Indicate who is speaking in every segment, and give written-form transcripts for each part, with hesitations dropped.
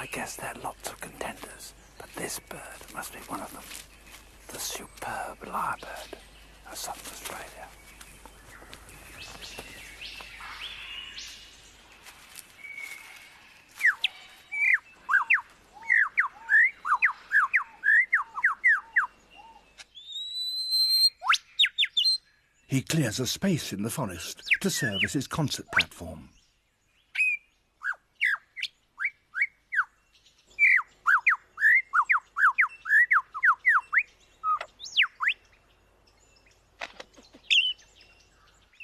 Speaker 1: I guess there are lots of contenders, but this bird must be one of them. The superb lyrebird of southern Australia.
Speaker 2: He clears a space in the forest to serve as his concert platform.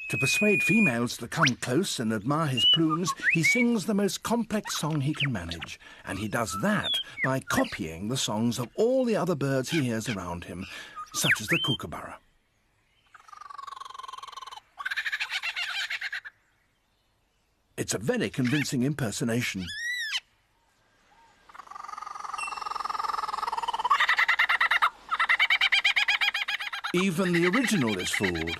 Speaker 2: To persuade females to come close and admire his plumes, he sings the most complex song he can manage, and he does that by copying the songs of all the other birds he hears around him, such as the kookaburra. It's a very convincing impersonation. Even the original is fooled.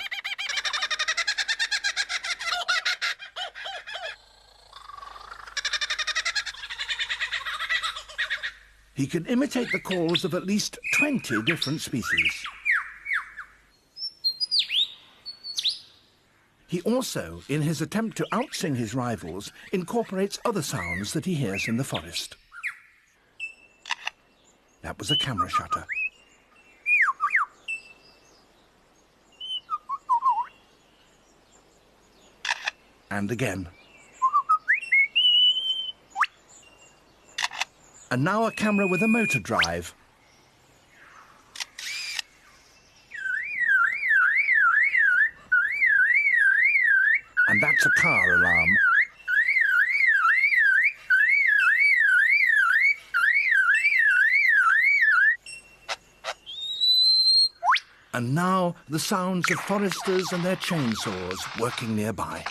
Speaker 2: He can imitate the calls of at least 20 different species. He also, in his attempt to outsing his rivals, incorporates other sounds that he hears in the forest. That was a camera shutter. And again. And now a camera with a motor drive. And that's a car alarm. And now the sounds of foresters and their chainsaws working nearby.